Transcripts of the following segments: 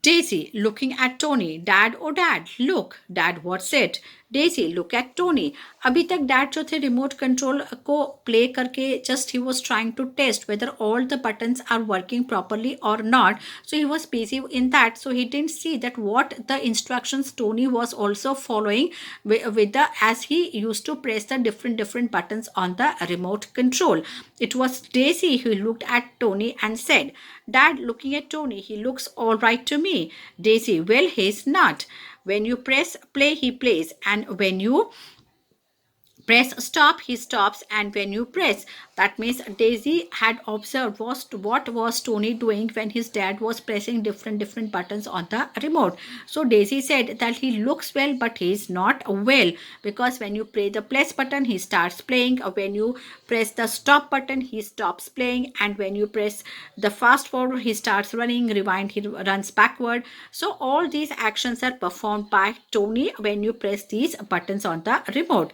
Daisy, looking at Tony. Dad, oh dad, look. Dad, what's it? Daisy, look at Tony. अभी तक dad जो थे remote control को play करके just ही was trying to test whether all the buttons are working properly और नॉट. So he was busy in that. So he didn't see that what the instructions Tony was also following with the as he used to press the different buttons on the remote control. It was Daisy who looked at Tony and said, Dad, looking at Tony, he looks all right to me. Daisy, well, he's not. When you press play, he plays. And when you press stop, he stops. And when you press, that means Daisy had observed what was Tony doing when his dad was pressing different buttons on the remote. So Daisy said that he looks well, but he is not well, because when you press the plus button, he starts playing. Or when you press the stop button, he stops playing. And when you press the fast forward, he starts running. Rewind, he runs backward. So all these actions are performed by Tony when you press these buttons on the remote.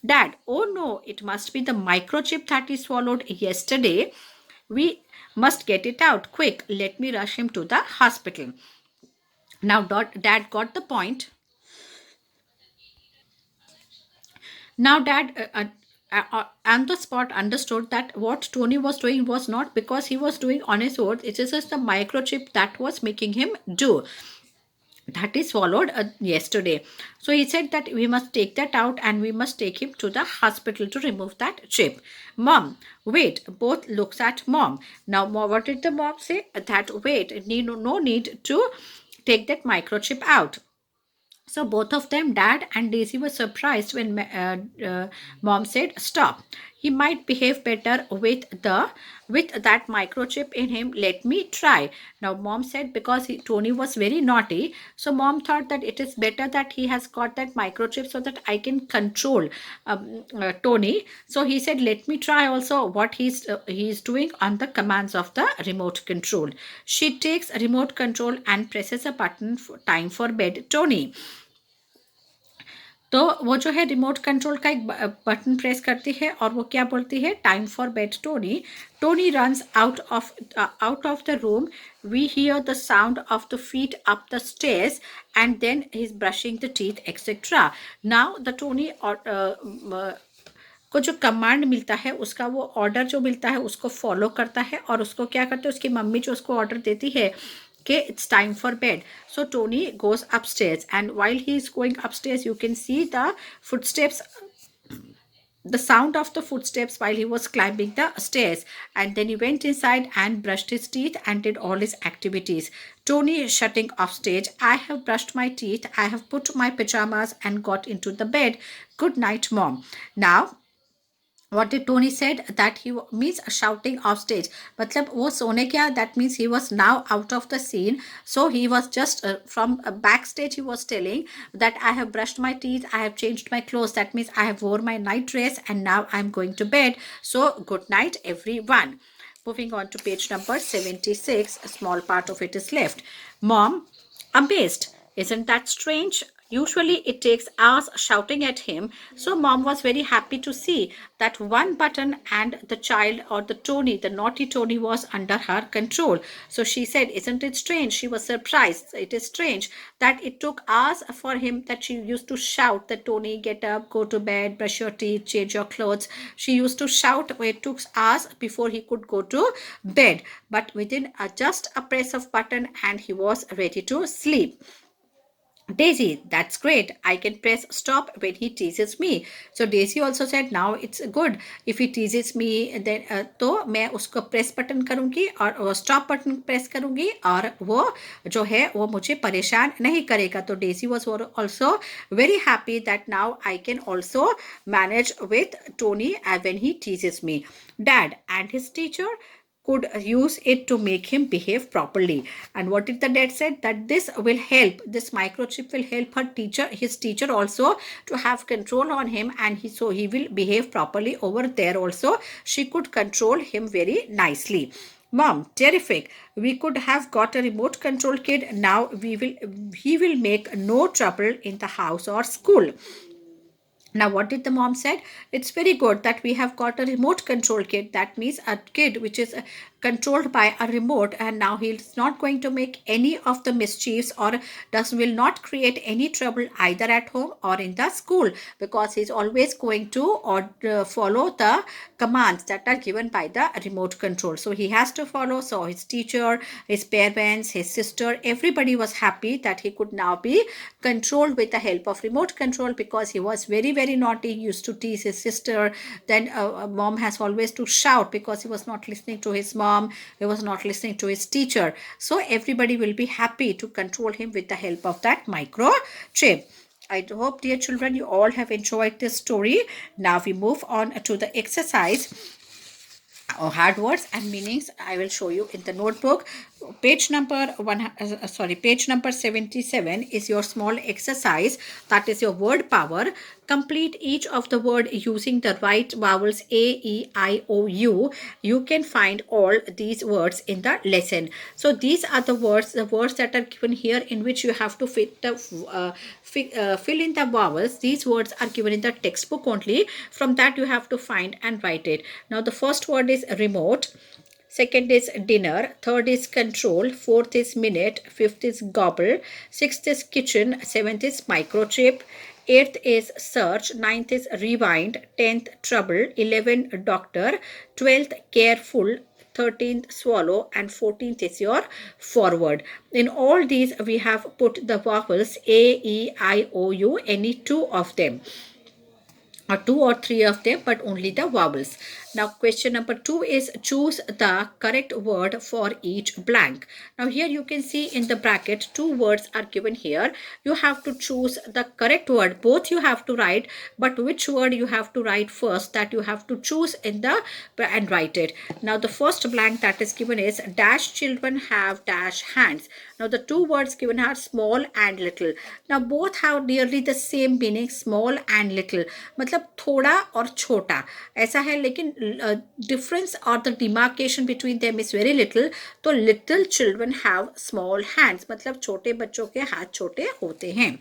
Dad, oh no, it must be the microchip that he swallowed yesterday. We must get it out quick. Let me rush him to the hospital. Now, Dad got the point. Now, Dad on the spot understood that what Tony was doing was not because he was doing on his own. It is just the microchip that was making him do. That is swallowed yesterday. So he said that we must take that out and we must take him to the hospital to remove that chip. Mom, wait. Both looks at mom. Now, what did the mom say? That wait, no need to take that microchip out. So both of them, Dad and Daisy, were surprised when Mom said, "Stop. He might behave better with that microchip in him. Let me try." Now Mom said because Tony was very naughty, so Mom thought that it is better that he has got that microchip so that I can control Tony. So he said, "Let me try also what he's doing on the commands of the remote control." She takes remote control and presses a button for time for bed, Tony. तो वो जो है remote control का एक button press करती है और वो क्या बोलती है, time for bed Tony. Tony runs out of the room. We hear the sound of the feet up the stairs, and then he's brushing the teeth, etc. Now the Tony को जो command मिलता है उसका वो order जो मिलता है उसको फॉलो करता है और उसको क्या करते हैं, उसकी मम्मी जो उसको ऑर्डर देती है कि it's time for bed. So Tony goes upstairs, and while he is going upstairs, you can see the footsteps, the sound of the footsteps while he was climbing the stairs. And then he went inside and brushed his teeth and did all his activities. Tony is shutting off stage. I have brushed my teeth, I have put my pajamas and got into the bed. Good night, Mom. Now what did Tony said that he means shouting off stage, मतलब वो सोने क्या, that means he was now out of the scene. So he was just from backstage he was telling that I have brushed my teeth, I have changed my clothes, that means I have wore my night dress and now I'm going to bed. So good night everyone. Moving on to page number 76, a small part of it is left. Mom, amazed, isn't that strange? Usually it takes hours shouting at him. So Mom was very happy to see that one button and the child, or the Tony, the naughty Tony, was under her control. So she said, isn't it strange? She was surprised. It is strange that it took hours for him, that she used to shout that Tony, get up, go to bed, brush your teeth, change your clothes. She used to shout where it took hours before he could go to bed. But within just a press of button and he was ready to sleep. Daisy, that's great. I can press stop when he teases me. So Daisy also said, now it's good. If he teases me, then तो मैं उसको press button करूँगी और वो stop button press करूँगी और वो जो है वो मुझे परेशान नहीं करेगा. तो Daisy was also very happy that now I can also manage with Tony when he teases me. Dad and his teacher could use it to make him behave properly. And what did the dad said? That this will help, this microchip will help his teacher also to have control on him, and he will behave properly over there also. She could control him very nicely. Mom, terrific. We could have got a remote control kid. Now he will make no trouble in the house or school. Now, what did the mom said? It's very good that we have got a remote control kid. That means a kid which is controlled by a remote, and now he's not going to make any of the mischiefs or does will not create any trouble either at home or in the school, because he's always going to or follow the commands that are given by the remote control. So he has to follow. So his teacher, his parents, his sister, everybody was happy that he could now be controlled with the help of remote control, because he was very very naughty. He used to tease his sister. Then mom has always to shout because he was not listening to his mom, he was not listening to his teacher. So everybody will be happy to control him with the help of that microchip. I hope, dear children, you all have enjoyed this story. Now we move on to the exercise or hard words and meanings. I will show you in the notebook. Page number page number 77 is your small exercise. That is your word power. Complete each of the word using the right vowels A, E, I, O, U. You can find all these words in the lesson. So these are the words that are given here, in which you have to fit the fill in the vowels. These words are given in the textbook only. From that you have to find and write it. Now the first word is remote. Second is dinner. Third is control. Fourth is minute. Fifth is gobble. Sixth is kitchen. Seventh is microchip. Eighth is search. Ninth is rewind. 10th trouble. 11th doctor. 12th careful. 13th swallow, and 14th is your forward. In all these we have put the vowels A, E, I, O, U, any two of them, or two or three of them, but only the vowels. Now question number 2 is choose the correct word for each blank. Now here you can see in the bracket 2 words are given here. You have to choose the correct word. Both you have to write, but which word you have to write first, that you have to choose in the and write it. Now the first blank that is given is dash children have dash hands. Now the two words given are small and little. Now both have nearly the same meaning, small and little. मतलब थोड़ा और छोटा ऐसा है, लेकिन difference or the demarcation between them is very little. तो little children have small hands, मतलब छोटे बच्चों के हाथ छोटे होते हैं.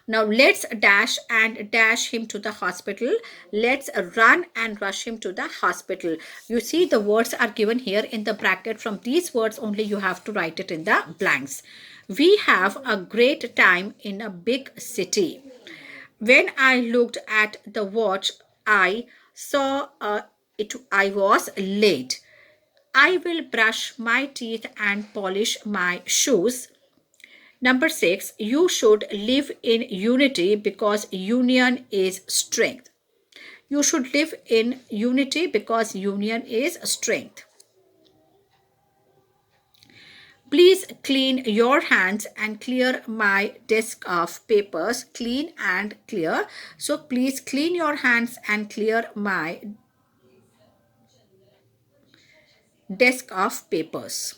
Now let's dash and dash him to the hospital. Let's run and rush him to the hospital. You see the words are given here in the bracket. From these words only you have to write it in the blanks. We have a great time in a big city. When I looked at the watch, I saw I was late. I will brush my teeth and polish my shoes. Number 6, you should live in unity because union is strength. You should live in unity because union is strength. Please clean your hands and clear my desk of papers. Clean and clear. So please clean your hands and clear my desk of papers.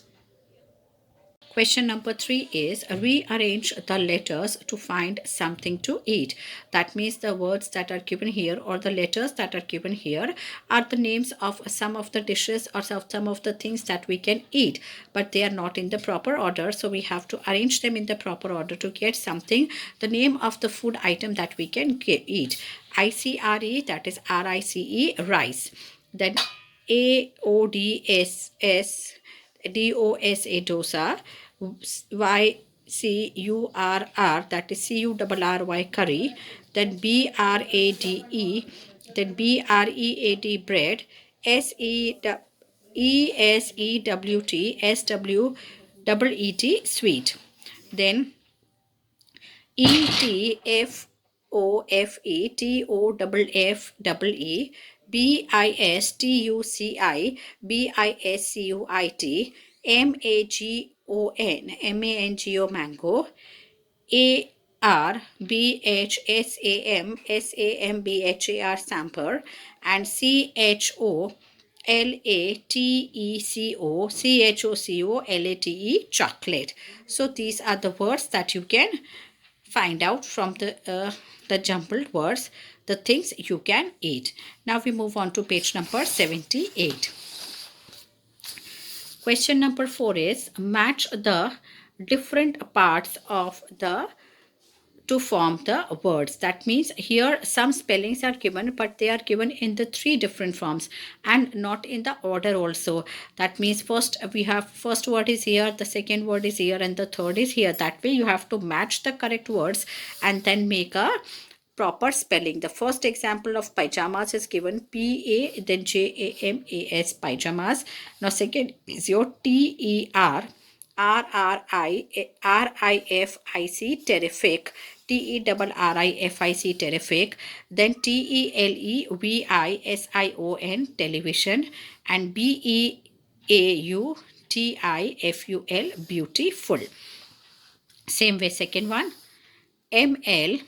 Question number 3 is rearrange the letters to find something to eat. That means the words that are given here or the letters that are given here are the names of some of the dishes or some of the things that we can eat, but they are not in the proper order. So we have to arrange them in the proper order to get something, the name of the food item that we can eat. ICRE, that is RICE, rice. Then AODSS, DOSA, dosa. YCURR, that is CURRY, curry. Then BRADE, then BREAD, bread. ESEWT, SWEET, sweet. Then ETFOFE, BISTUCI, MANGO, mango. ARBHSAM, samper. And CHOLATECO, chocolate. So these are the words that you can find out from the jumbled words, the things you can eat. Now we move on to page number 78. Question number 4 is match the different parts of the to form the words. That means here some spellings are given, but they are given in the three different forms and not in the order also. That means first we have first word is here, the second word is here, and the third is here. That way you have to match the correct words and then make a proper spelling. The first example of pajamas is given P A then JAMAS, pajamas. Now second is your TERRIFIC, terrific. TERRIFIC, terrific. Then TELEVISION, television. And BEAUTIFUL, beautiful. Same way second one. ML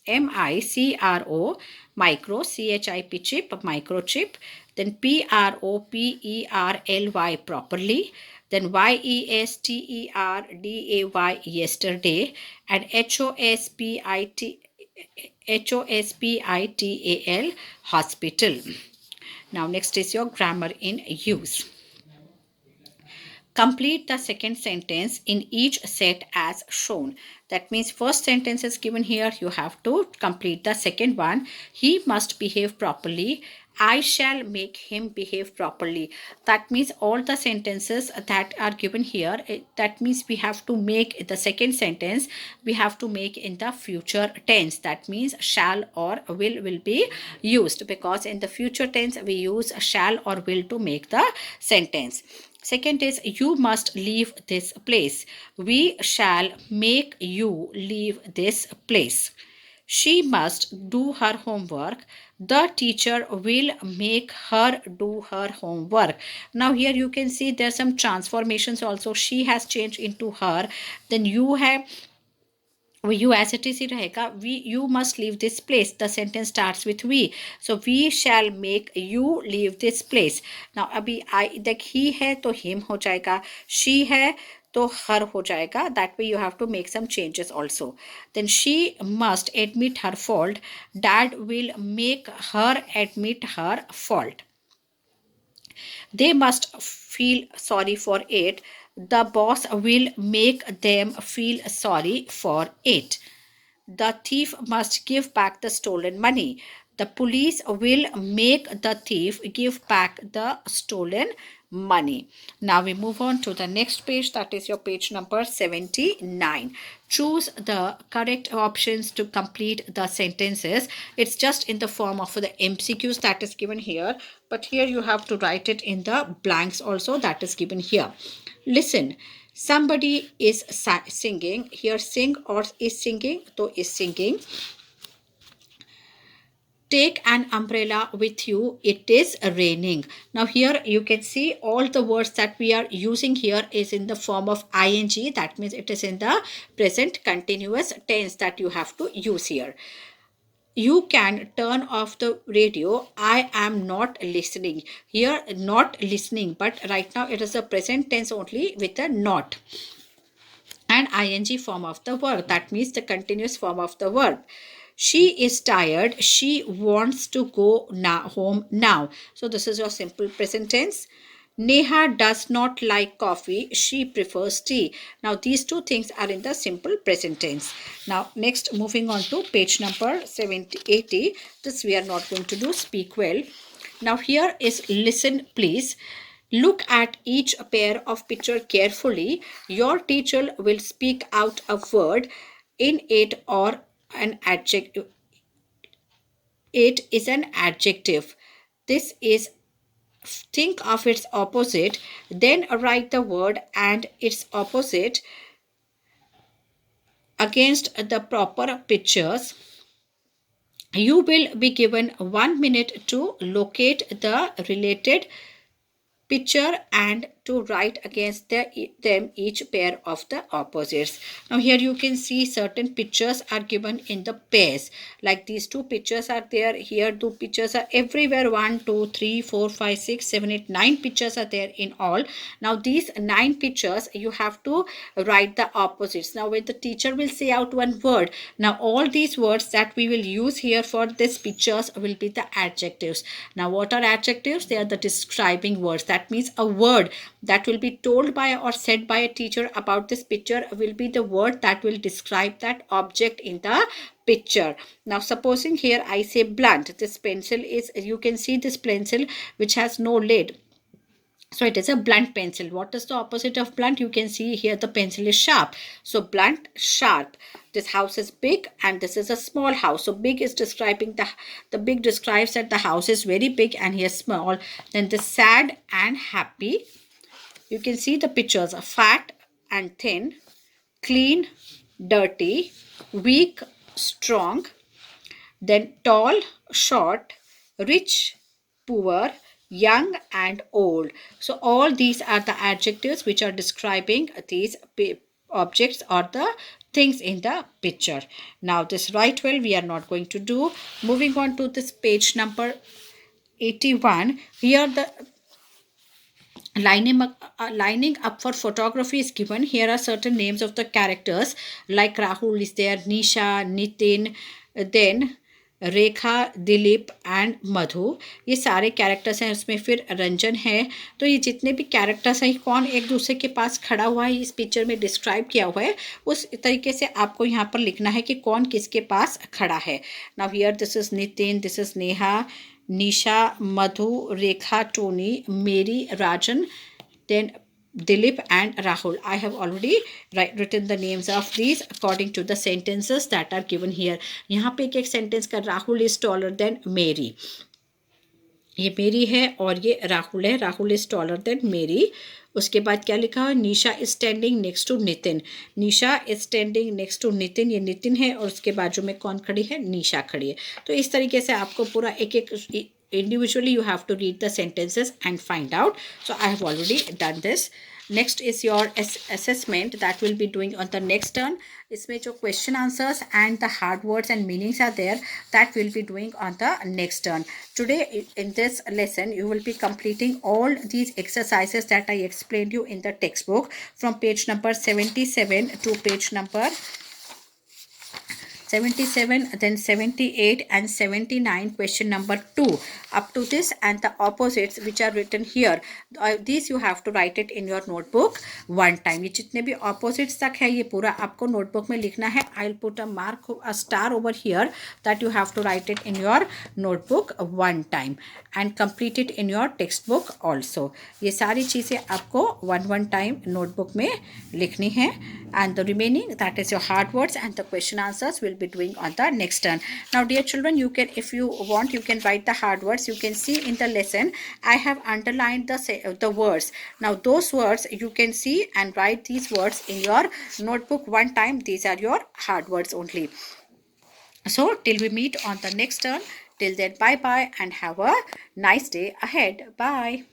MICRO, micro, CHIP, chip, microchip. Then PROPERLY, properly. Then YESTERDAY, yesterday. And HOSPITAL, hospital. Now next is your grammar in use. Complete the second sentence in each set as shown. That means first sentence is given here. You have to complete the second one. He must behave properly. I shall make him behave properly. That means all the sentences that are given here, that means we have to make the second sentence, we have to make in the future tense. That means shall or will be used, because in the future tense we use shall or will to make the sentence. Second is you must leave this place. We shall make you leave this place. She must do her homework. The teacher will make her do her homework. Now here you can see there's some transformations also. She has changed into her. Then you have you as it is ही रहेगा. We you must leave this place. The sentence starts with we. So we shall make you leave this place. Now अभी I देख he है तो him हो जाएगा. She है तो her हो जाएगा. That way you have to make some changes also. Then she must admit her fault. Dad will make her admit her fault. They must feel sorry for it. The boss will make them feel sorry for it. The thief must give back the stolen money. The police will make the thief give back the stolen money. Now we move on to the next page, that is your page number 79. Choose the correct options to complete the sentences. It's just in the form of the MCQs that is given here, but here you have to write it in the blanks also that is given here. Listen. Somebody is singing. Here sing or is singing, so is singing. Take an umbrella with you, it is raining. Now here you can see all the words that we are using here is in the form of ing. That means it is in the present continuous tense that you have to use here. You can turn off the radio. I am not listening. Here not listening, but right now it is a present tense only with a not and ing form of the verb. That means the continuous form of the verb. She is tired. She wants to go home now. So this is your simple present tense. Neha does not like coffee. She prefers tea. Now these two things are in the simple present tense. Now next, moving on to page number 80. This we are not going to do. Speak well. Now here is listen please. Look at each pair of picture carefully. Your teacher will speak out a word in it or an adjective. It is an adjective. This is, think of its opposite, then write the word and its opposite against the proper pictures. You will be given 1 minute to locate the related picture and to write against them each pair of the opposites. Now here you can see certain pictures are given in the pairs, like these two pictures are there. Here two pictures are everywhere. 1 2 3 4 5 6 7 8 9 pictures are there in all. Now these 9 pictures you have to write the opposites. Now when the teacher will say out one word, now all these words that we will use here for this pictures will be the adjectives. Now what are adjectives? They are the describing words. That means a word that will be told by or said by a teacher about this picture will be the word that will describe that object in the picture. Now supposing here I say blunt, this pencil is, you can see this pencil which has no lid, so it is a blunt pencil. What is the opposite of blunt? You can see here the pencil is sharp. So blunt, sharp. This house is big and this is a small house. So big is describing the big describes that the house is very big and here small. Then the sad and happy. You can see the pictures are fat and thin, clean, dirty, weak, strong, then tall, short, rich, poor, young and old. So all these are the adjectives which are describing these objects or the things in the picture. Now this write well we are not going to do. Moving on to this page number 81. Here the lining up for photography is given. Here are certain names of the characters like Rahul is there, Nisha, Nitin, then Rekha, Dilip and Madhu, ये सारे characters हैं. उसमें फिर रंजन है. तो ये जितने भी कैरेक्टर्स हैं कौन एक दूसरे के पास खड़ा हुआ है इस पिक्चर में डिस्क्राइब किया हुआ है, उस तरीके से आपको यहाँ पर लिखना है कि कौन किसके पास खड़ा है. Now here this is Nitin, this is Neha, Nisha, Madhu, Rekha, Tony, Mary, Rajan, then Dilip and Rahul. I have already written the names of these according to the sentences that are given here. यहाँ पे एक sentence का Rahul is taller than Mary. ये मेरी है और ये राहुल है. राहुल इज टॉलर देन मेरी. उसके बाद क्या लिखा है, Nisha is standing next to Nitin. Nisha is standing next to Nitin, ये नितिन है और उसके बाजू में कौन खड़ी है, निशा खड़ी है. तो इस तरीके से आपको पूरा एक एक individually you have to read the sentences and find out. So I have already done this. Next is your assessment that we'll be doing on the next turn. इसमें जो question answers and the hard words and meanings are there, that we'll be doing on the next turn. Today in this lesson you will be completing all these exercises that I explained you in the textbook from page number 77 to page number 77, then 78 and 79, question number 2 up to this, and the opposites which are written here, these you have to write it in your notebook one time. ये जितने भी opposites तक है ये पूरा आपको notebook में लिखना है. I'll put a star over here that you have to write it in your notebook one time and complete it in your textbook also. ये सारी चीज़ें आपको one time notebook में लिखनी है, and the remaining, that is your hard words and the question answers, will be doing on the next turn. Now dear children, you can, if you want, you can write the hard words. You can see in the lesson I have underlined the words. Now those words you can see and write these words in your notebook one time. These are your hard words only. So till we meet on the next turn, till then bye bye and have a nice day ahead. Bye.